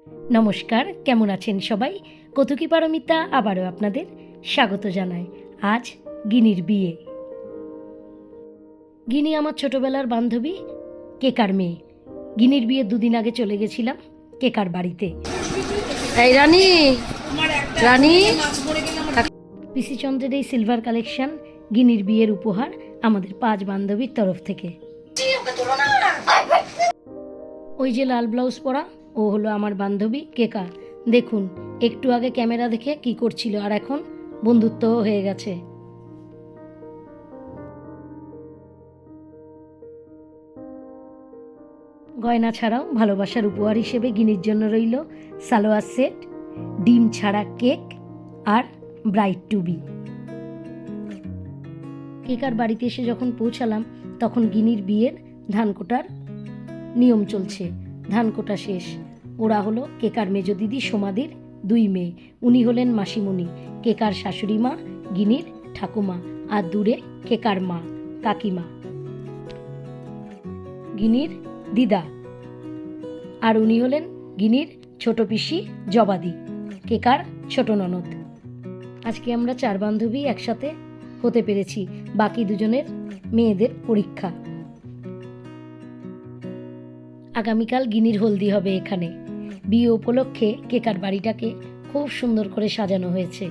নমস্কার, কেমন আছেন সবাই? কৌতুকী পারমিতা আবারও আপনাদের স্বাগত জানায়। আজ গিনির বিয়ে। গিনি আমার ছোটবেলার বান্ধবী, কেকার মেয়ে। গিনির বিয়ে 2 দিন আগে চলে গেছিলাম কেকার বাড়িতে। এই রানী রানী পিসিচন্দ্রের এই সিলভার কালেকশন গিনির বিয়ের উপহার আমাদের 5 বান্ধবীর তরফ থেকে। ওই যে লাল ব্লাউজ পরা, ও হলো আমার বান্ধবী কেকা। দেখুন, একটু আগে ক্যামেরা দেখে কি করছিল, আর এখন বন্ধুত্বও হয়ে গেছে। গয়না ছাড়াও ভালোবাসার উপহার হিসেবে গিনির জন্য রইল সালোয়ার সেট, ডিম ছাড়া কেক আর ব্রাইড টু বি। কেকার বাড়িতে এসে যখন পৌঁছালাম তখন গিনির বিয়ের ধান কোটার নিয়ম চলছে। ধান কোটা শেষ। ওরা হলো কেকার মেজ দিদি সোমাদির 2 মেয়ে। উনি হলেন মাসিমণি, কেকার শাশুড়ি মা, গিনির ঠাকুমা, আর দূরে কেকার মা, কাকিমা, গিনির দিদা। আর উনি হলেন গিনির ছোট পিসি জবাদি, কেকার ছোট ননদ। আজকে আমরা 4 বান্ধবী একসাথে হতে পেরেছি। বাকি 2জনের মেয়েদের পরীক্ষা। আগামীকাল গিনির হলদি হবে এখানে। বিয়ে উপলক্ষে কেকার বাড়িটাকে খুব সুন্দর করে সাজানো হয়েছে।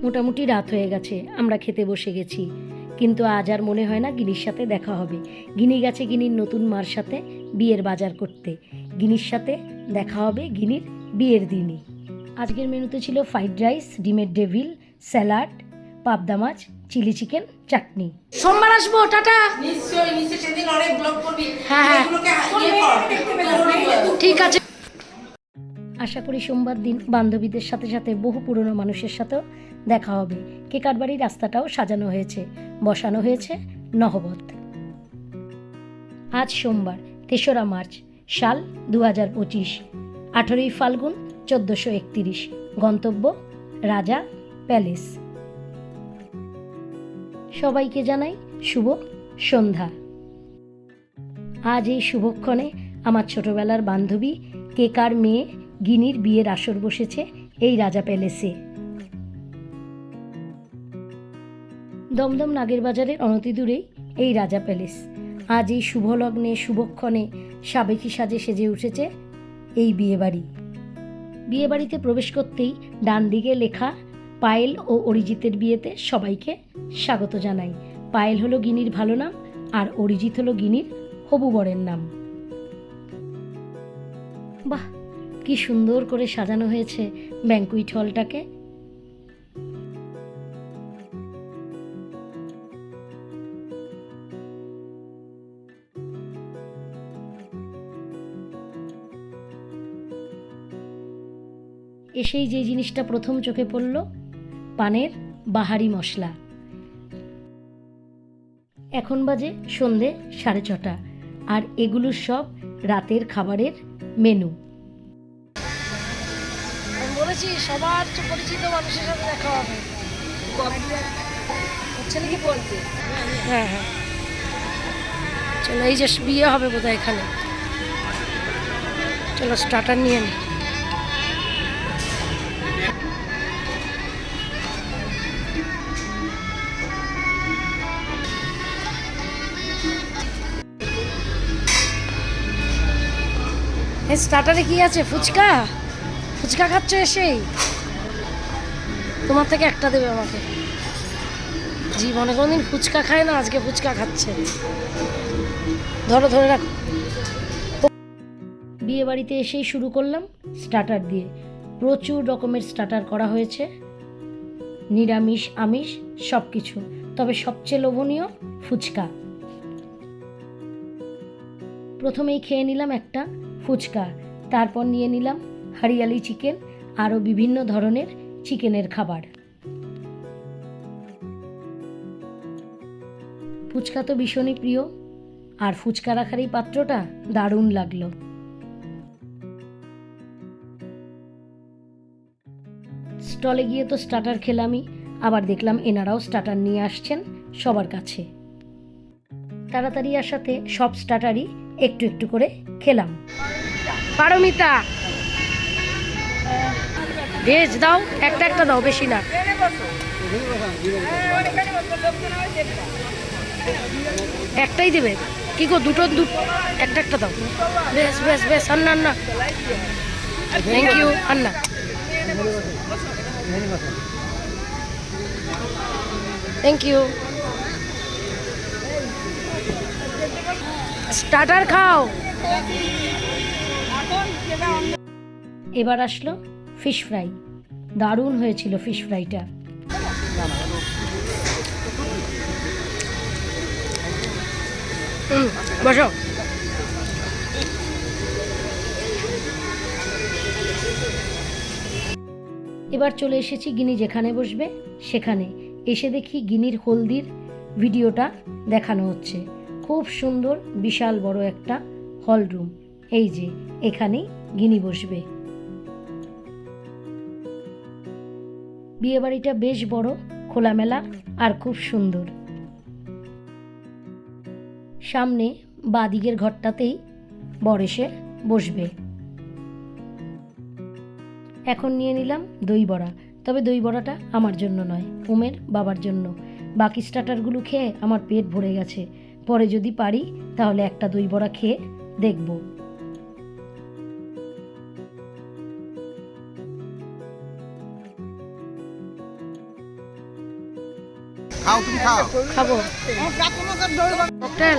মোটামুটি রাত হয়ে গেছে, আমরা খেতে বসে গেছি। কিন্তু আজ আর মনে হয় না গিনির সাথে দেখা হবে। গিনি গেছে গিনির নতুন মার সাথে বিয়ের বাজার করতে। গিনির সাথে দেখা হবে গিনির বিয়ের দিনই। আজকের মেনুতে ছিল ফ্রাইড রাইস, ডিমের ডেভিল, স্যালাড, পাবদা মাছ, চিলি চিকেন, চাটনি। সোমবার আসবো, টাটা। নিশ্চয়ই সেদিন অনেক ব্লগ করবি। হ্যাঁ, ঠিক আছে। আশা করি সোমবার দিন বান্ধবীদের সাথে সাথে বহু পুরনো মানুষের সাথেও দেখা হবে। কেকার বাড়ির রাস্তাটাও সাজানো হয়েছে, বসানো হয়েছে নহবত। আজ সোমবার 3রা মার্চ, সাল 2025, 18ই ফাল্গুন 1431। গন্তব্য রাজা প্যালেস। সবাইকে জানাই শুভ সন্ধ্যা। আজ এই শুভক্ষণে আমার ছোটবেলার বান্ধবী কেকার মেয়ে গিনির বিয়ের আসর বসেছে এই রাজা প্যালেসে। দমদম নাগের বাজারের অনতি দূরেই এই রাজা প্যালেস। আজ এই শুভ লগ্নে শুভক্ষণে সাবেকি সাজে সেজে উঠেছে এই বিয়েবাড়ি। বিয়েবাড়িতে প্রবেশ করতেই ডান দিকে লেখা পায়েল ও অরিজিতের বিয়েতে সবাইকে স্বাগত জানাই। পায়েল হলো গিনির ভালো নাম, আর অরিজিৎ হলো গিনির হবু বরের নাম। বাহ, কি সুন্দর করে সাজানো হয়েছে ব্যাংকুয়েট হলটাকে। এসেই যে জিনিসটা প্রথম চোখে পড়ল, পানের বাহারি মশলা। এখন বাজে সন্ধে 6:30, আর এগুলো সব রাতের খাবারের মেনু। বলেছি সবার পরিচিত মানুষের সাথে দেখা হবে। হচ্ছে নাকি বলতে? হ্যাঁ হ্যাঁ, চলো, এই যে বিয়ে হবে বোধহয় এখানে। চলো স্টার্টার নিয়ে নি। স্টার্টারে কি আছে? ফুচকা। ফুচকা খাচ্ছ এসেই? তোমার থেকে একটা দেবে আমাকে। জীবনে কোনোদিন ফুচকা খায় না, আজকে ফুচকা খাচ্ছে। ধরো, ধরে রাখো। বিয়ে বাড়িতে এসেই শুরু করলাম স্টার্টার দিয়ে। প্রচুর রকমের স্টার্টার করা হয়েছে, নিরামিষ আমিষ সব কিছু। তবে সবচেয়ে লোভনীয় ফুচকা। প্রথমেই খেয়ে নিলাম একটা ফুচকা, তারপর নিয়ে নিলাম হরিয়ালি চিকেন, আরও বিভিন্ন ধরনের চিকেনের খাবার। ফুচকা তো ভীষণই প্রিয়, আর ফুচকা রাখার এই পাত্রটা দারুণ লাগলো। স্টলে গিয়ে তো স্টার্টার খেলামই, আবার দেখলাম এনারাও স্টার্টার নিয়ে আসছেন সবার কাছে। তাড়াতাড়ি আসাতে সব স্টার্টারই একটু একটু করে খেলাম। পারমিতা, ভেজ দাও, একটা একটা দাও, বেশি না। একটাই দেবে কি গো? দুটো একটা একটা দাও। বেশ বেশ বেশ, আন্না আন্না, থ্যাংক ইউ আন্না। Thank you. স্টার্টার খাও। এবার আসলো ফিশ ফ্রাই। দারুণ হয়েছিল ফিশ ফ্রাইটা। বসো। এবার চলে এসেছি গিনি যেখানে বসবে সেখানে। এসে দেখি গিনির হলদির ভিডিওটা দেখানো হচ্ছে। খুব সুন্দর, বিশাল বড় একটা হল রুম। এই যে এখানেই গিনি বসবে। বিয়েবাড়িটা বেশ বড়, খোলামেলা আর খুব সুন্দর। সামনে বাদিকের ঘরটাতেই বর এসে বসবে। এখন নিয়ে নিলাম দই বড়া, তবে দই বড়াটা আমার জন্য নয়, ওমের বাবার জন্য। বাকি স্টার্টারগুলো খেয়ে আমার পেট ভরে গেছে। পরে যদি পারি তাহলে একটা দই বড়া খেয়ে দেখব। খাবো ককটেল।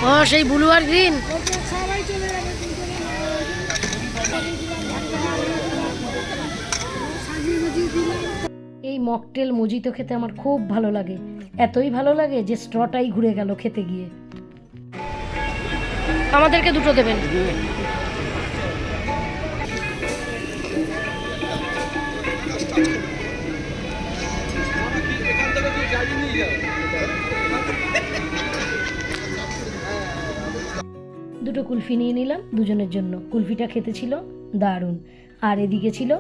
ও সেই ব্লু আর গ্রিন। এই মকটেল মজিতো খেতে আমার খুব ভালো লাগে, এতই ভালো লাগে যে স্ট্রটাই ঘুরে গেল খেতে গিয়ে। আমাদেরকে দুটো দেবেন। দুটো কুলফি নিয়ে নিলাম দুজনের জন্য। কুলফিটা খেতে ছিল দারুণ। আর এদিকে ছিল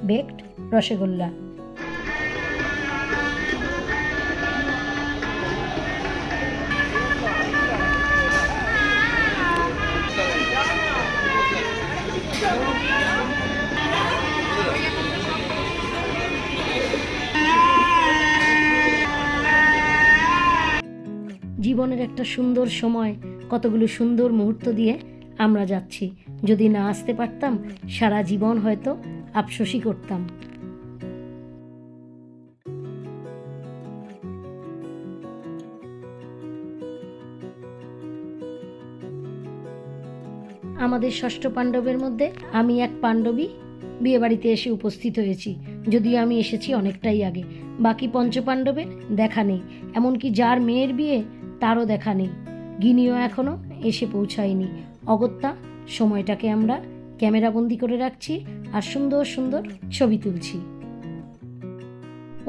বেকড রসগোল্লা। জীবনের একটা সুন্দর সময়, কতগুলো সুন্দর মুহূর্ত দিয়ে আমরা যাচ্ছি। যদি না আসতে পারতাম সারা জীবন হয়তো আফসোসই করতাম। আমাদের ষষ্ঠ পাণ্ডবের মধ্যে আমি এক পাণ্ডবী বিয়েবাড়িতে এসে উপস্থিত হয়েছি, যদিও আমি এসেছি অনেকটাই আগে। বাকি পঞ্চপাণ্ডবের দেখা নেই, এমনকি যার মেয়ের বিয়ে তারও দেখা নেই। গিনিও এখনও এসে পৌঁছায়নি। অগত্যা সময়টাকে আমরা ক্যামেরাবন্দি করে রাখছি আর সুন্দর সুন্দর ছবি তুলছি।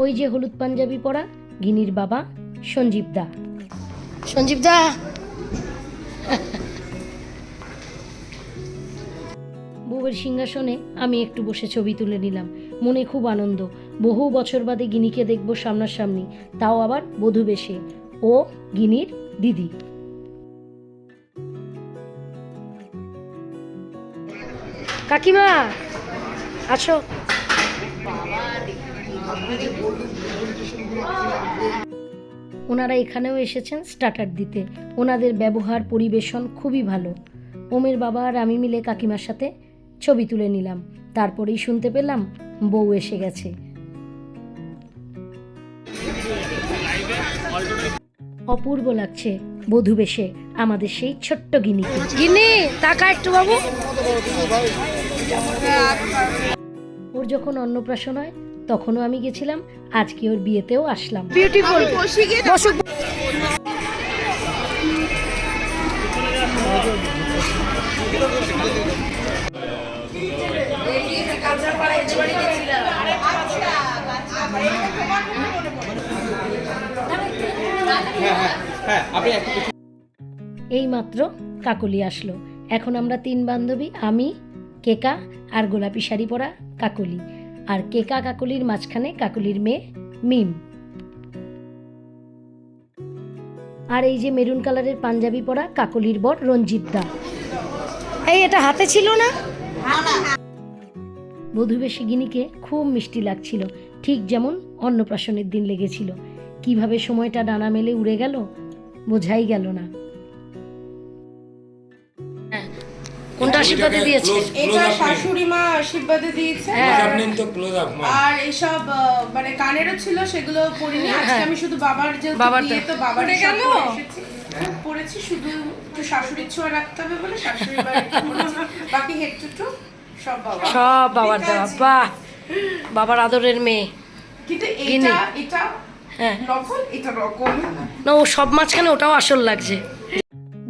ওই যে হলুদ পাঞ্জাবি পরা গিনির বাবা সঞ্জীব দা। সঞ্জীব দা, বউয়ের সিংহাসনে আমি একটু বসে ছবি তুলে নিলাম। মনে খুব আনন্দ। বহু বছর বাদে গিনিকে দেখব সামনাসামনি, তাও আবার বধূ বেশে। ও গিনির দিদি। কাকিমা আছো? ওনারা এখানেও এসেছেন স্টার্টার দিতে। ওনাদের ব্যবহার পরিবেশন খুবই ভালো। ওমের বাবা আর আমি মিলে কাকিমার সাথে ছবি তুলে নিলাম। তারপরেই শুনতে পেলাম বউ এসে গেছে। অপূর্ব লাগছে বধূ বেশে আমাদের সেই ছোট্ট গিনিকে। গিনি তাকা একটু বাবু। ওর যখন অন্নপ্রাশন হয় তখনও আমি গেছিলাম, আজকে ওর বিয়েতেও আসলাম। বিউটিফুল। হ্যাঁ হ্যাঁ আপনি একটু পিছনে। এই মাত্র কাকলি আসলো। এখন আমরা 3 বান্ধবী, আমি, কেকা আর গোলাপি শাড়ি পরা কাকলি, আর কেকা কাকলির মাঝখানে কাকলির মেয়ে মিম। আর এই যে মেরুন কালারের পাঞ্জাবি পরা কাকলির বর রঞ্জিত দা। এই এটা হাতে ছিল না? বধূবেশী গিনিকে খুব মিষ্টি লাগছিল, ঠিক যেমন অন্নপ্রাশনের দিন লেগেছিল। কিভাবে সময়টা ডানা মেলে উড়ে গেল বোঝাই গেল না। কোনটা আশীর্বাদে দিয়েছে? এটা শাশুড়ি মা আশীর্বাদে দিয়েছে। আর এইসব মানে কানেরও ছিল, সেগুলো পরিনি। আজকে আমি শুধু বাবার যে দিয়ে তো বাবার গেল পড়েছি, শুধু একটু শাশুড়ির ছোঁয়া রাখতে হবে বলে শাশুড়ি বাকি হেড টু সব বাবা, সব বাবার দেওয়া। বাহ, বাবার আদরের মেয়ে। কিন্তু গিনি। এটা হ্যাঁ নকল, এটা রকম না, ও সব মাঝখানে ওটাও আসল লাগছে।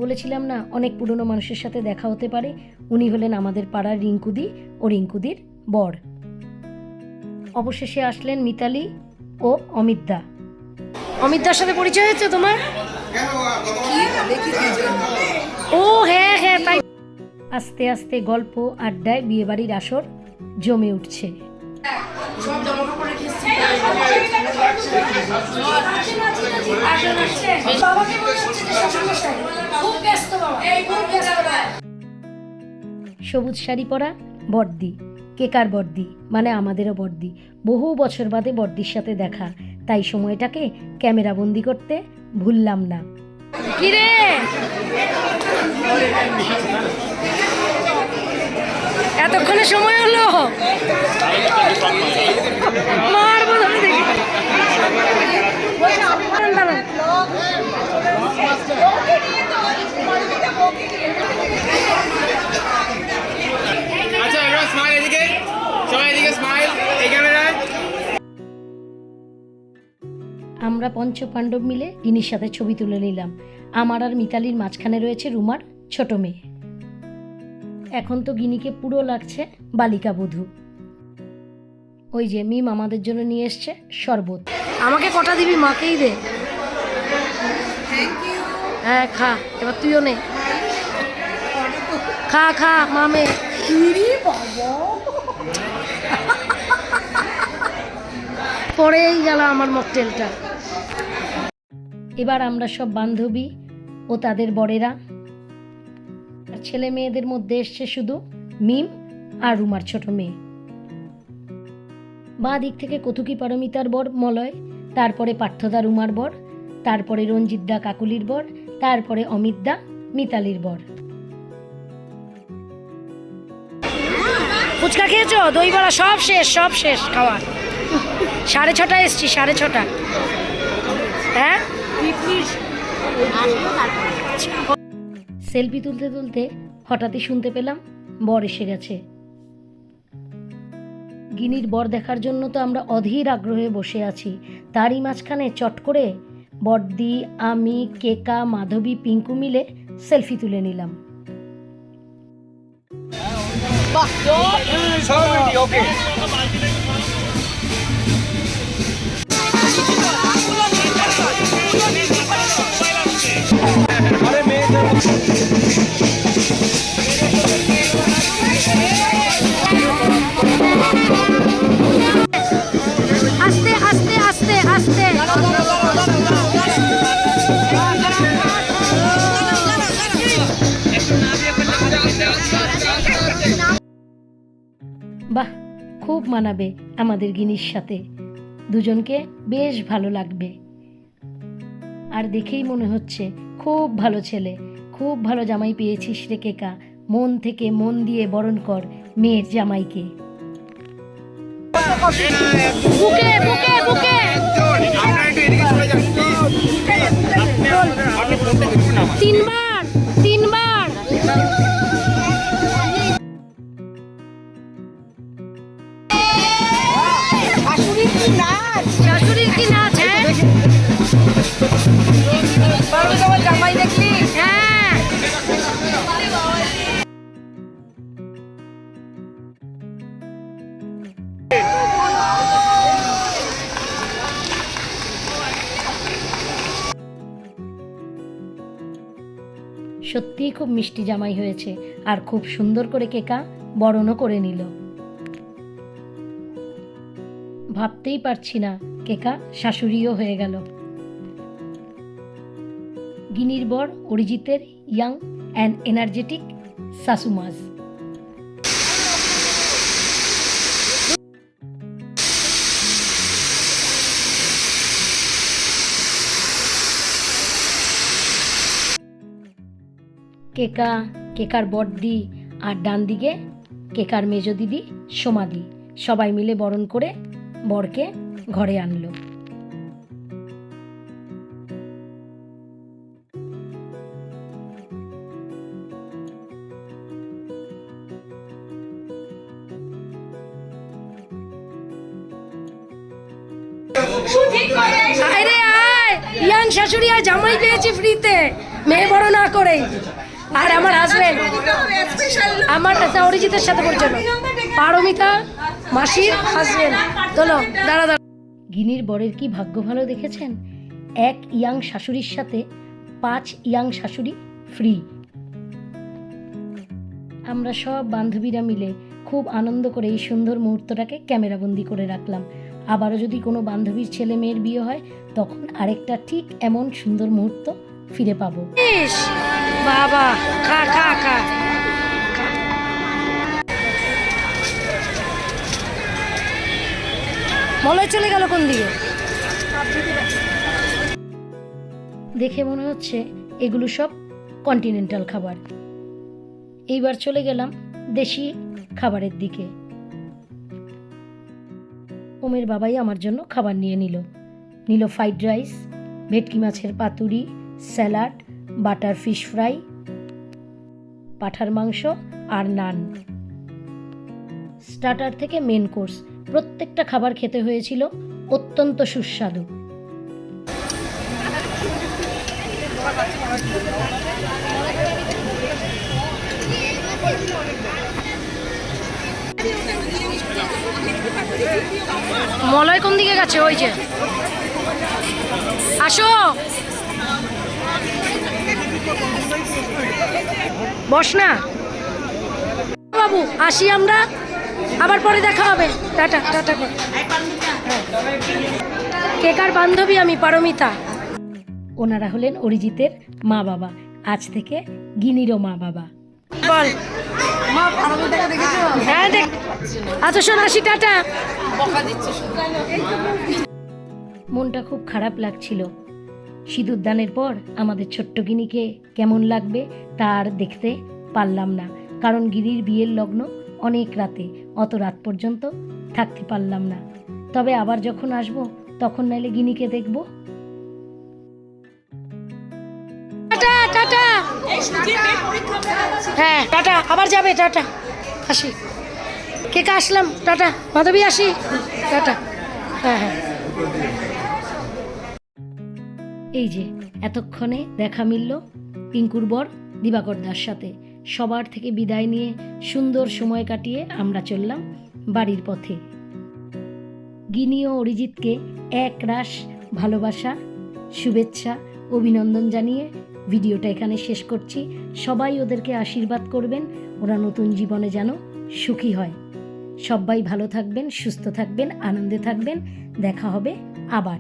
বলেছিলাম না অনেক পুরনো মানুষের সাথে দেখা হতে পারে। উনি হলেন আমাদের পাড়ার রিঙ্কুদি ও রিঙ্কুদির বর। অবশেষে আসলেন মিতালি ও অমিতদা। অমিতদার সাথে পরিচয় হয়েছে তোমার? ও হ্যাঁ হ্যাঁ, তাই। আস্তে আস্তে গল্প আড্ডায় বিয়েবাড়ির আসর জমে উঠছে। সব জমা করে খেয়েছি। সবুজ শাড়ি পরা বর্দি, কেকার বর্দি মানে আমাদেরও বর্দি। বহু বছর বাদে বর্দির সাথে দেখা, তাই সময়টাকে ক্যামেরা বন্দি করতে ভুললাম না। কিরে এতক্ষণে সময় হলো? মারবো ধরে দেখি। আচ্ছা এবার স্মাইল এদিকে, সবাই এদিকে স্মাইল, এই ক্যামেরায়। আমরা পঞ্চপাণ্ডব মিলে গিনির সাথে ছবি তুলে নিলাম। আমার আর মিতালির মাঝখানে রয়েছে রুমার ছোট মেয়ে। এখন তো গিনিকে পুরো লাগছে বালিকা বধূ। ওই যে মিম আমাদের জন্য নিয়ে এসছে শরবত। আমাকে কটা দিবি? মাকেই দে। হ্যাঁ খা, এবার তুইও নে। খা খা মামে। পড়েই গেল আমার মকটেলটা। এবার আমরা সব বান্ধবী ও তাদের বরেরা, ছেলে মেয়েদের মধ্যে এসছে শুধু মিম আর রুমার ছোট মেয়ে। বাঁ দিক থেকে কতুকি পারমিতার বর মলয়, তারপরে পার্থদা রুমার বর, তারপরে রঞ্জিতদা কাকুলির বর, তারপরে অমিতদা মিতালির বর। ফুচকা খেয়েছো? দই বড়া সব শেষ, সব শেষ খাওয়া। 6:30 এসছি, 6:30। হ্যাঁ সেলফি তুলতে তুলতে হঠাৎই শুনতে পেলাম বর এসে গেছে। গিনির বর দেখার জন্য তো আমরা অধীর আগ্রহে বসে আছি। তারই মাঝখানে চট করে বর্দি, আমি, কেকা, মাধবী, পিঙ্কু মিলে সেলফি তুলে নিলাম। ওকে আস্তে আস্তে আস্তে আস্তে। বাহ, খুব মানাবে আমাদের গিনির সাথে। দুজনকে বেশ ভালো লাগবে। আর দেখেই মনে হচ্ছে খুব ভালো ছেলে, খুব ভালো জামাই পেয়েছিস রে কেকা। মন থেকে মন দিয়ে বরণ কর মেয়ের জামাইকে। বুকে বুকে বুকে। তিনবার তিনবার। শাশুড়ির কি নাচ! হ্যাঁ জামাই দেখলি? হ্যাঁ সত্যিই খুব মিষ্টি জামাই হয়েছে আর খুব সুন্দর করে কেকা বরণও করে নিল। ভাবতেই পারছি না কেকা শাশুড়িও হয়ে গেল। গিনির বর অরিজিতের ইয়াং অ্যান্ড এনার্জেটিক শাশুমাস। কেকা, কেকার বড়দি আর ডান দিকে কেকার মেজ দিদি সোমাদি সবাই মিলে বরণ করে বরকে ঘরে আনলো। আরে আয়, ইয়াং শাশুড়ি আর জামাই পেয়েছি ফ্রিতে, মেয়ে বড় না করে। আর আমার হাজবেন্ড, আমার অরিজিতের সাথে পরিচয়, পারমিতা মাসির হাজবেন্ড। চলো দাঁড়া দাঁড়া। গিনির বরের কি ভাগ্য ভালো দেখেছেন, এক ইয়াং শাশুড়ির সাথে 5 ইয়াং শাশুড়ি ফ্রি। আমরা সব বান্ধবীরা মিলে খুব আনন্দ করে এই সুন্দর মুহূর্তটাকে ক্যামেরাবন্দি করে রাখলাম। আবারও যদি কোনো বান্ধবীর ছেলে মেয়ের বিয়ে হয় তখন আরেকটা ঠিক এমন সুন্দর মুহূর্ত ফিরে পাবো। বাবা খা খা খা। মলয় চলে গেল কোন দিকে? দেখে মনে হচ্ছে এগুলো সব কন্টিনেন্টাল খাবার। এইবার চলে গেলাম দেশি খাবারের দিকে। ওমের বাবাই আমার জন্য খাবার নিয়ে নিল ফ্রাইড রাইস, ভেটকি মাছের পাতুরি, স্যালাড, বাটার ফিশ ফ্রাই, পাঁঠার মাংস আর নান। স্টার্টার থেকে মেন কোর্স প্রত্যেকটা খাবার খেতে হয়েছিল অত্যন্ত সুস্বাদু। মলয় কোন দিকে গেছে? ওই যে আসো, বস না বাবু, আসি আমরা, আবার পরে দেখা হবে। Tata tata. কেকার বান্ধবী আমি পারমিতা। ওনারা হলেন অরিজিতের মা বাবা, আজ থেকে গিনিরও মা বাবা। বল মা পারমিতাকে দেখেছো? হ্যাঁ দেখ। আচ্ছা শোন, আসি, টাটা। মনটা খুব খারাপ লাগছিল। সিঁদুরদানের পর আমাদের ছোট্ট গিনিকে কেমন লাগবে তা আর দেখতে পারলাম না, কারণ গিনির বিয়ের লগ্ন অনেক রাতে, অত রাত পর্যন্ত থাকতে পারলাম না। তবে আবার যখন আসবো তখন নাইলে গিনিকে দেখব। Tata tata. হ্যাঁ টাটা, আবার যাবে, টাটা। আসি কেকা, আসলাম, টাটা। মাধবী আসি, টাটা। হ্যাঁ হ্যাঁ। এই যে এতক্ষণে দেখা মিলল পিঙ্কুর বর দিবাকর দার সাথে। সবার থেকে বিদায় নিয়ে সুন্দর সময় কাটিয়ে আমরা চললাম বাড়ির পথে। গিনি ও অরিজিৎকে এক রাশ ভালোবাসা, শুভেচ্ছা, অভিনন্দন জানিয়ে ভিডিওটা এখানে শেষ করছি। সবাই ওদেরকে আশীর্বাদ করবেন, ওরা নতুন জীবনে যেন সুখী হয়। সবাই ভালো থাকবেন, সুস্থ থাকবেন, আনন্দে থাকবেন। দেখা হবে আবার।